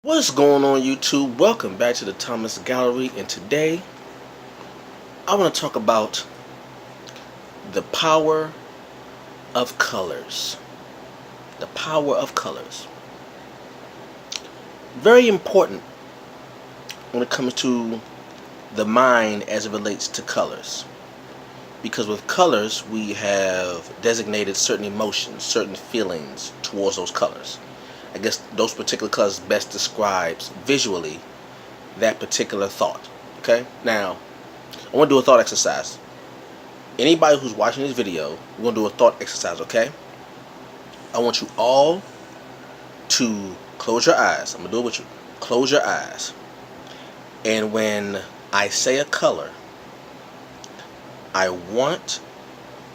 What's going on YouTube? Welcome back to the Thomas Gallery, and today I want to talk about the power of colors. The power of colors. Very important when it comes to the mind as it relates to colors. Because with colors we have designated certain emotions, certain feelings towards those colors. I guess those particular colors best describes visually that particular thought. Okay? Now, I want to do a thought exercise. Anybody who's watching this video, we're going to do a thought exercise, okay? I want you all to close your eyes. I'm going to do it with you. Close your eyes. And when I say a color, I want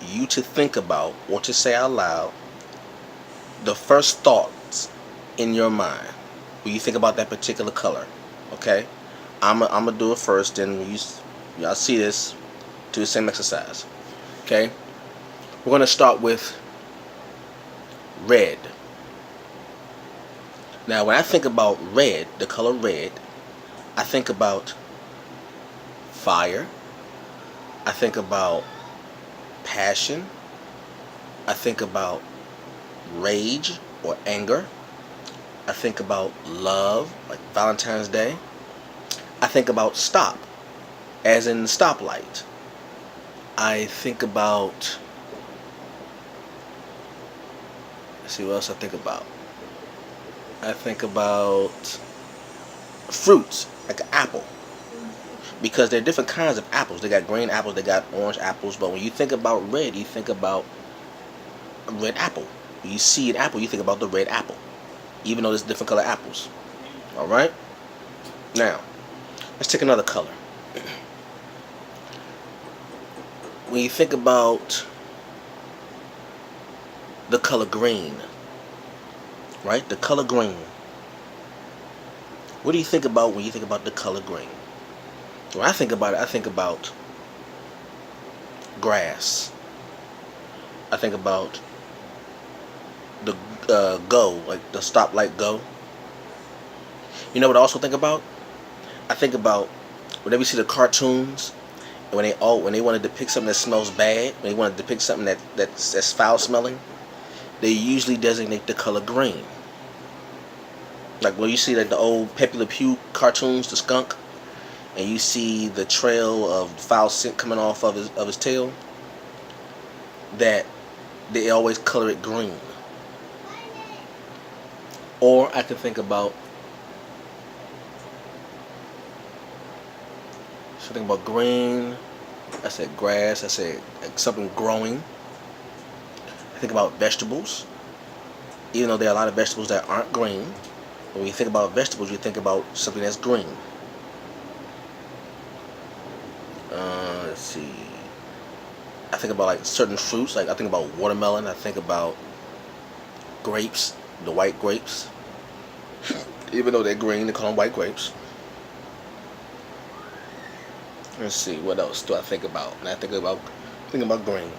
you to think about, or to say out loud, the first thoughts in your mind when you think about that particular color. Okay? I'm gonna do it first, and y'all see this, do the same exercise. Okay? We're gonna start with red. Now, when I think about red, the color red, I think about fire. I think about passion. I think about rage or anger. I think about love, like Valentine's Day. I think about stop, as in stoplight. I think about, let's see what else I think about. I think about fruits, like an apple. Because there are different kinds of apples. They got green apples, they got orange apples. But when you think about red, you think about a red apple. When you see an apple, you think about the red apple. Even though there's different color apples. Alright? Now, let's take another color. When you think about the color green, right? The color green. What do you think about when you think about the color green? When I think about it, I think about grass. I think about the go, like the stoplight go. You know what I also think about? I think about whenever you see the cartoons, and when they want to depict something that smells bad, when they want to depict something that's foul smelling, they usually designate the color green. Like when you see like the old Pepe Le Pew cartoons, the skunk, and you see the trail of foul scent coming off of his tail, that they always color it green. Or I can think about, something about green. I said grass. I said like something growing. I think about vegetables. Even though there are a lot of vegetables that aren't green, but when you think about vegetables, you think about something that's green. Let's see. I think about like certain fruits. Like I think about watermelon. I think about grapes, the white grapes. Even though they're green, they call them white grapes. Let's see, what else do I think about? And I think about green.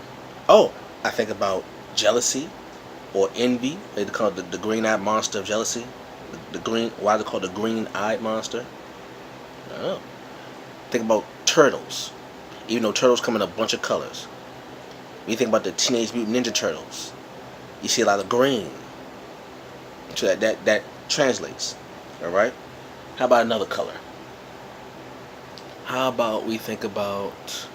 Oh, I think about jealousy or envy. They call it the green-eyed monster of jealousy. The green. Why they call it the green-eyed monster? I don't know. Think about turtles. Even though turtles come in a bunch of colors. When you think about the Teenage Mutant Ninja Turtles, you see a lot of green. So that translates. Alright? How about another color? How about we think about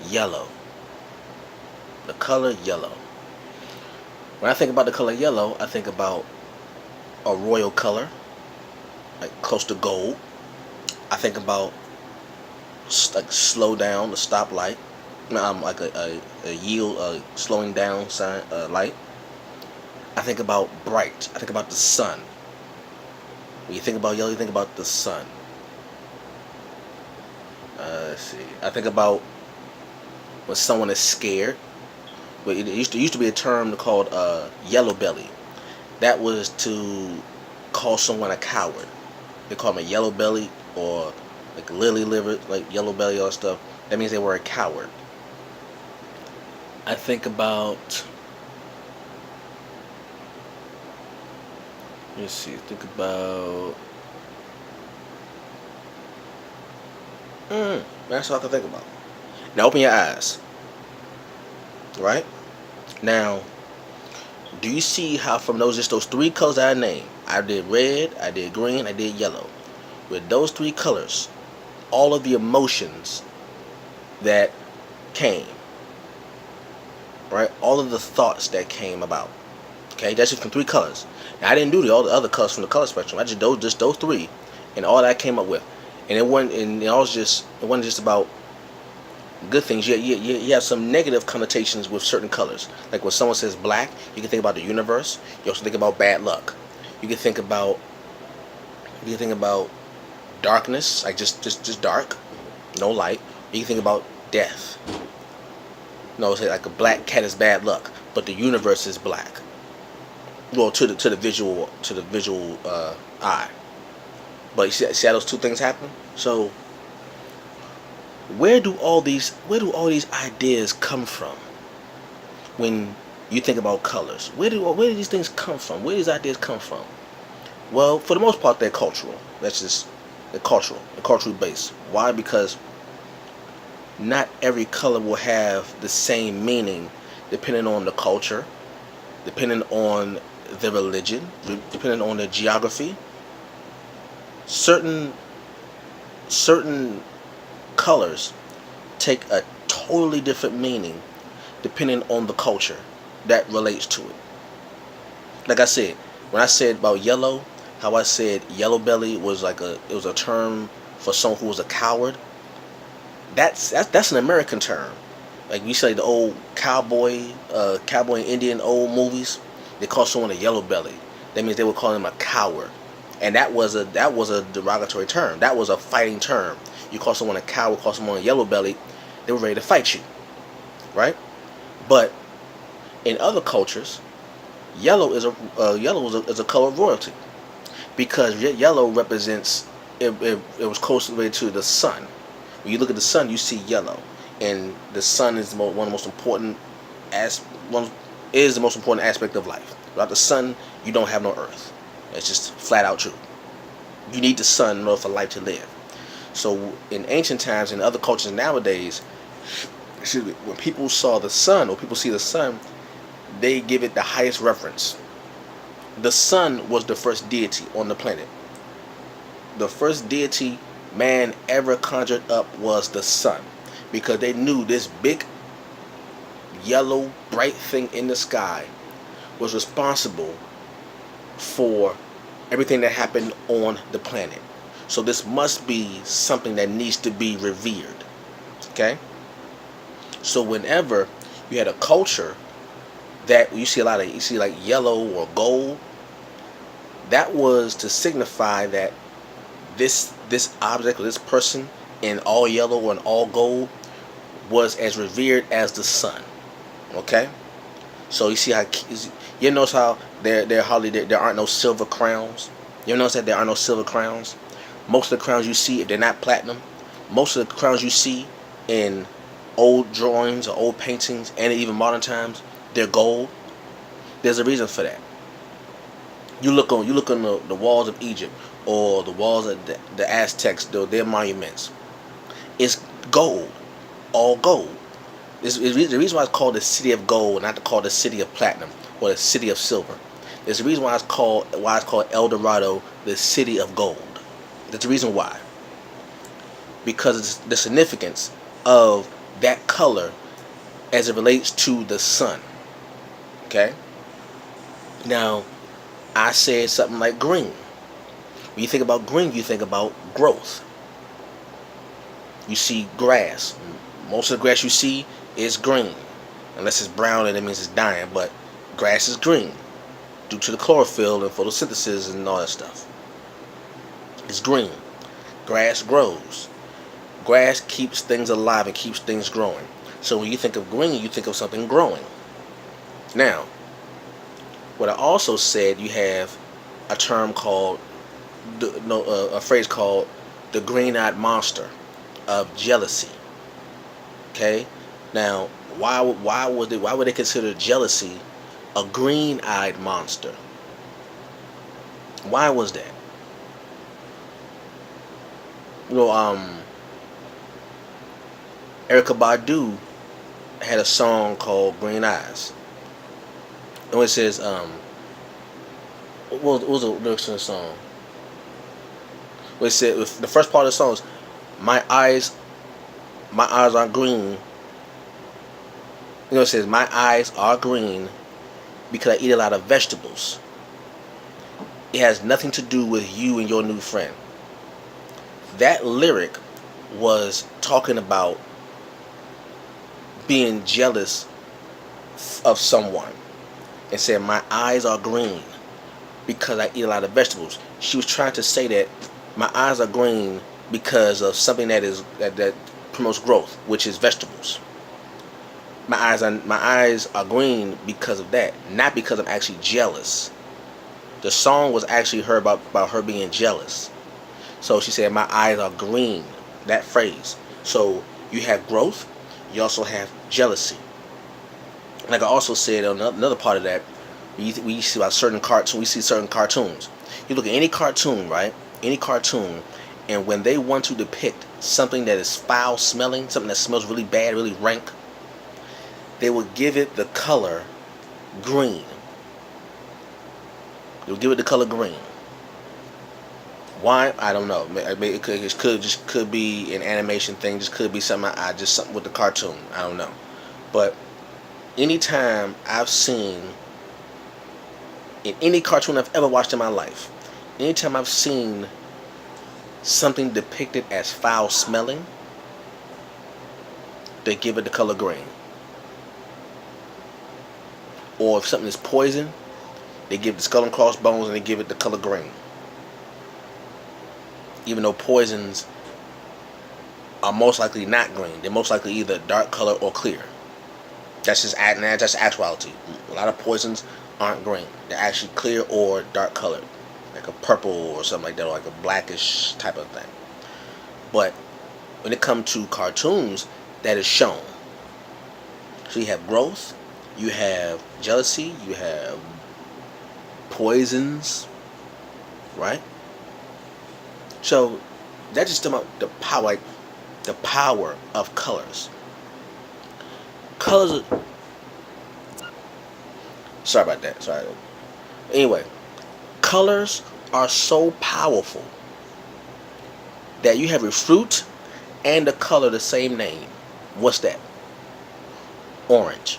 yellow? The color yellow. When I think about the color yellow, I think about a royal color, like close to gold. I think about like slow down, the stoplight. Like a yield, slowing down sign, light. I think about bright. I think about the sun. When you think about yellow, you think about the sun. Let's see. I think about when someone is scared. But it used to be a term called yellow belly. That was to call someone a coward. They call them a yellow belly, or like lily livered, like yellow belly or stuff. That means they were a coward. I think about Let's see. Think about. That's all I can think about. Now open your eyes. Right now, do you see how from those three colors that I named? I did red, I did green, I did yellow. With those three colors, all of the emotions that came, right? All of the thoughts that came about. Okay, that's just from three colors. Now, I didn't do all the other colors from the color spectrum. I just those three, and all that I came up with. And it wasn't just about good things. You have some negative connotations with certain colors. Like when someone says black, you can think about the universe. You also think about bad luck. You can think about darkness, like just dark, no light. You can think about death. No, say like a black cat is bad luck, but the universe is black. Well, to the visual eye. But you see how those two things happen. So where do all these ideas come from when you think about colors? Where do these things come from? Where do these ideas come from? Well, for the most part, they're cultural. That's just they're culturally based. Why? Because not every color will have the same meaning depending on the culture, depending on the religion, depending on the geography. Certain colors take a totally different meaning depending on the culture that relates to it. Like I said, when I said about yellow, how I said yellow belly was it was a term for someone who was a coward. That's an American term. Like we say the old cowboy and Indian old movies, they call someone a yellow belly. That means they would call him a coward. And that was a derogatory term. That was a fighting term. You call someone a coward, call someone a yellow belly, they were ready to fight you, right? But in other cultures, yellow is a color of royalty because yellow represents it was closely related to the sun. When you look at the sun, you see yellow, and the sun is one of the most important aspect of life. Without the sun, you don't have no earth. It's just flat out true. You need the sun in order for life to live. So in ancient times and other cultures nowadays, when people saw the sun or people see the sun, they give it the highest reverence. The sun was the first deity on the planet. The first deity man ever conjured up was the sun, because they knew this big yellow bright thing in the sky was responsible for everything that happened on the planet. So this must be something that needs to be revered. Okay? So whenever you had a culture that you see like yellow or gold, that was to signify that this object or this person in all yellow or in all gold was as revered as the sun. Okay? So you see how you notice how there aren't no silver crowns. You notice that there are no silver crowns. Most of the crowns you see, if they're not platinum, most of the crowns you see in old drawings or old paintings and even modern times, they're gold. There's a reason for that. You look on the walls of Egypt or the walls of the Aztecs, their monuments. It's gold, all gold. The reason why it's called the city of gold, and not called the city of platinum or the city of silver. There's a reason why it's called El Dorado, the city of gold. That's the reason why. Because it's the significance of that color as it relates to the sun. Okay? Now, I said something like green. When you think about green, you think about growth. You see grass. Most of the grass you see is green. Unless it's brown and it means it's dying, but grass is green due to the chlorophyll and photosynthesis and all that stuff. It's green. Grass grows. Grass keeps things alive and keeps things growing. So when you think of green, you think of something growing. Now, what I also said, you have a term called, a phrase called the green-eyed monster of jealousy. Okay? Now, why would they consider jealousy a green-eyed monster? Why was that? You know, Erykah Badu had a song called Green Eyes. And it says, what was the lyrics in the song? Where it said, the first part of the song is, my eyes, my eyes are green. You know, it says, my eyes are green because I eat a lot of vegetables. It has nothing to do with you and your new friend. That lyric was talking about being jealous of someone, and said my eyes are green because I eat a lot of vegetables. She was trying to say that my eyes are green because of something that promotes growth, which is vegetables. My eyes are green because of that, not because I'm actually jealous. The song was actually her about her being jealous. So she said my eyes are green. That phrase. So you have growth. You also have jealousy. Like I also said on another part of that, we see about certain cartoons. We see certain cartoons. You look at any cartoon, right? Any cartoon, and when they want to depict something that is foul smelling, something that smells really bad, really rank, they will give it the color green. They'll give it the color green. Why? I don't know. It could be an animation thing. Just could be something just something with the cartoon. I don't know. But anytime I've seen in any cartoon I've ever watched in my life, anytime I've seen something depicted as foul smelling, they give it the color green. Or if something is poison, they give the skull and crossbones and they give it the color green. Even though poisons are most likely not green, they're most likely either dark color or clear. That's just actuality. A lot of poisons aren't green; they're actually clear or dark colored, like a purple or something like that, or like a blackish type of thing. But when it comes to cartoons, that is shown. So you have growth, you have jealousy, you have poisons, right? So that's just about the power of colors. Colors. Sorry about that. Sorry. Anyway, colors are so powerful that you have a fruit and a color the same name. What's that? Orange.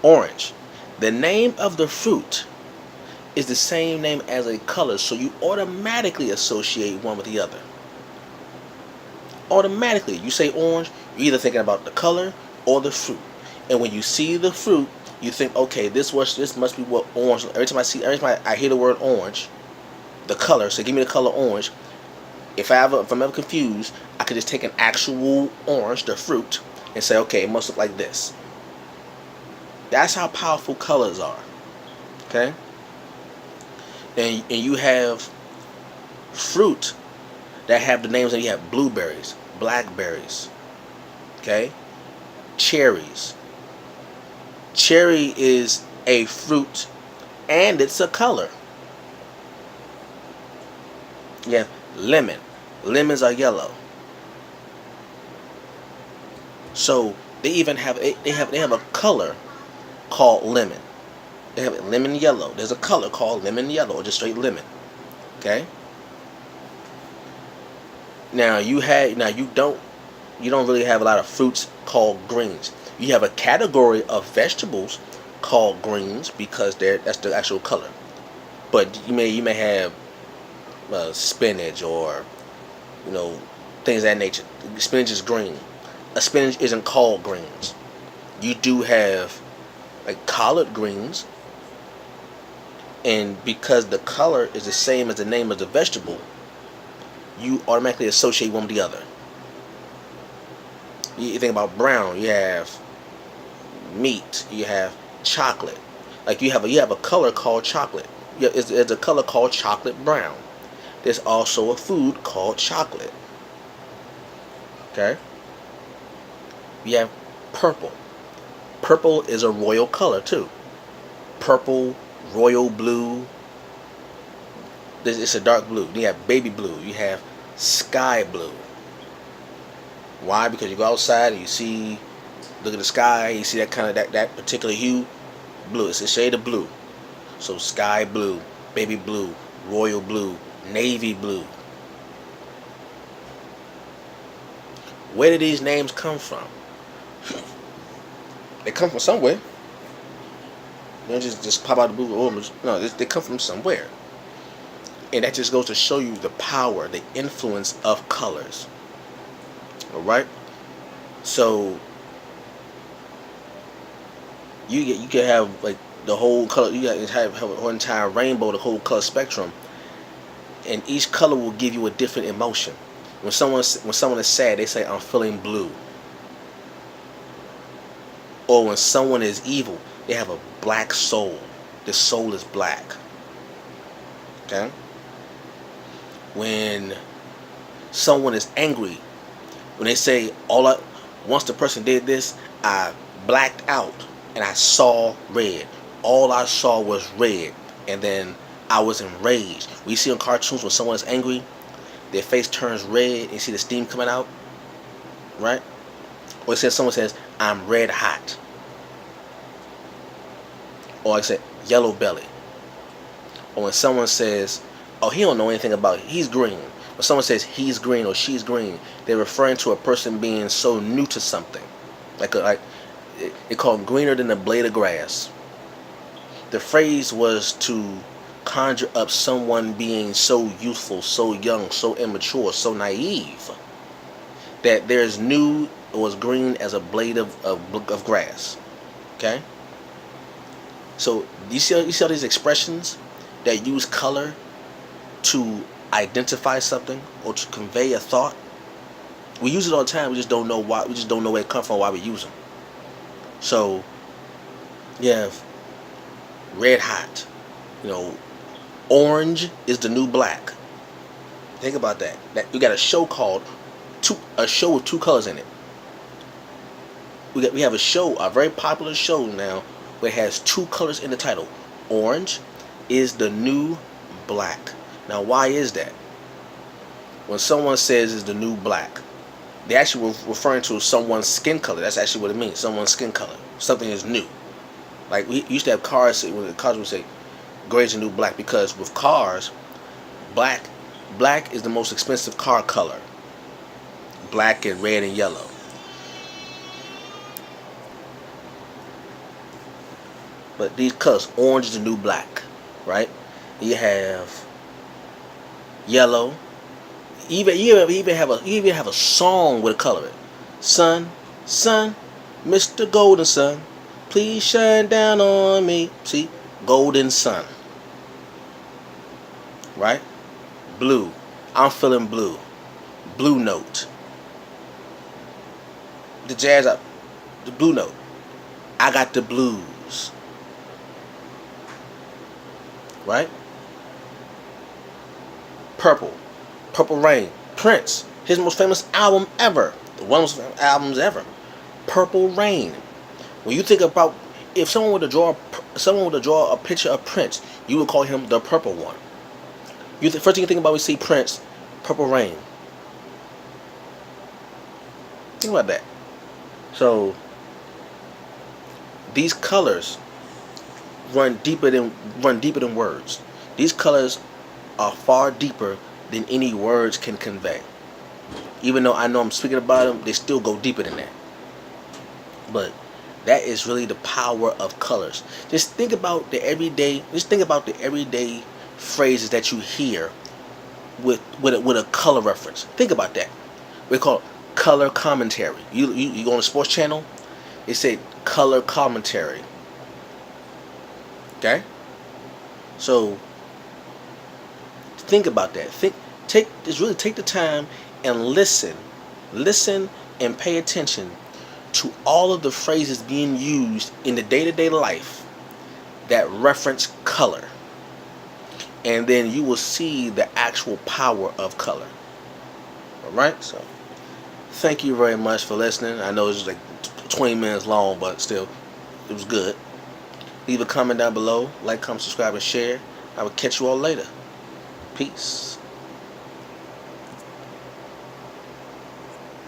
Orange. The name of the fruit is the same name as a color, so you automatically associate one with the other. Automatically, you say orange, you're either thinking about the color or the fruit. And when you see the fruit, you think, okay, this must be what orange. Every time I hear the word orange, the color. So give me the color orange. If I'm ever confused, I could just take an actual orange, the fruit, and say, okay, it must look like this. That's how powerful colors are. Okay. And you have fruit that have the names, and you have blueberries, blackberries, okay, cherries. Cherry is a fruit and it's a color. You have lemon. Lemons are yellow. So they have a color called lemon. They have lemon yellow. There's a color called lemon yellow, or just straight lemon. Okay. Now you don't really have a lot of fruits called greens. You have a category of vegetables called greens because that's the actual color. But you may have spinach or things of that nature. Spinach is green. A spinach isn't called greens. You do have like collard greens. And because the color is the same as the name of the vegetable, you automatically associate one with the other. You think about brown, you have meat, you have chocolate. Like you have a color called chocolate. It's a color called chocolate brown. There's also a food called chocolate. Okay? You have purple. Purple is a royal color too. Purple royal blue. It's a dark blue. Then you have baby blue. You have sky blue. Why? Because you go outside and you see, look at the sky, you see that kind of that particular hue, blue. It's a shade of blue. So sky blue, baby blue, royal blue, navy blue. Where did these names come from? They come from somewhere. They don't just pop out of the blue. Oh, no, they come from somewhere. And that just goes to show you the power, the influence of colors. Alright? So you can have like the whole color, you have a whole entire rainbow, the whole color spectrum, and each color will give you a different emotion. When someone is sad, they say, I'm feeling blue. Or when someone is evil, they have a black soul. The soul is black. Okay? When someone is angry, when they say, once the person did this, I blacked out and I saw red. All I saw was red, and then I was enraged. We see on cartoons when someone is angry, their face turns red and you see the steam coming out, right? Or someone says, I'm red hot. Or like I said, yellow belly. Or when someone says, oh, he don't know anything about it, he's green. When someone says he's green or she's green, they're referring to a person being so new to something. Like they call them greener than a blade of grass. The phrase was to conjure up someone being so youthful, so young, so immature, so naive, that they're as new or as green as a blade of grass. Okay? So you see all these expressions that use color to identify something or to convey a thought? We use it all the time, we just don't know why. We just don't know where it comes from, why we use them. So you have red hot. Orange is the new black. Think about that. You got a show called a show with two colors in it. We have a very popular show now where it has two colors in the title. Orange is the new black. Now, why is that? When someone says is the new black, they actually were referring to someone's skin color. That's actually what it means. Someone's skin color. Something is new. Like we used to have cars, when the cars would say gray is the new black, because with cars, black is the most expensive car color. Black and red and yellow. But these colors, orange is the new black, right? You have yellow. You even have a song with a color in it. Sun, Mr. Golden Sun, please shine down on me. See, golden sun. Right? Blue. I'm feeling blue. Blue note. The blue note. I got the blues. Right? Purple. Purple Rain. Prince. His most famous album ever. One of the most famous albums ever. Purple Rain. When you think about, if someone were to draw a picture of Prince, you would call him the purple one. First thing you think about when you see Prince, Purple Rain. Think about that. So these colors run deeper than words. These colors are far deeper than any words can convey. Even though I know I'm speaking about them, they still go deeper than that. But that is really the power of colors. Just think about the everyday phrases that you hear with a color reference. Think about that. We call it color commentary. You go on a sports channel, it said color commentary. Okay? So think about that. Take the time and listen and pay attention to all of the phrases being used in the day-to-day life that reference color. And then you will see the actual power of color. Alright? So, thank you very much for listening. I know it's like 20 minutes long, but still, it was good. Leave a comment down below. Like, comment, subscribe, and share. I will catch you all later. Peace.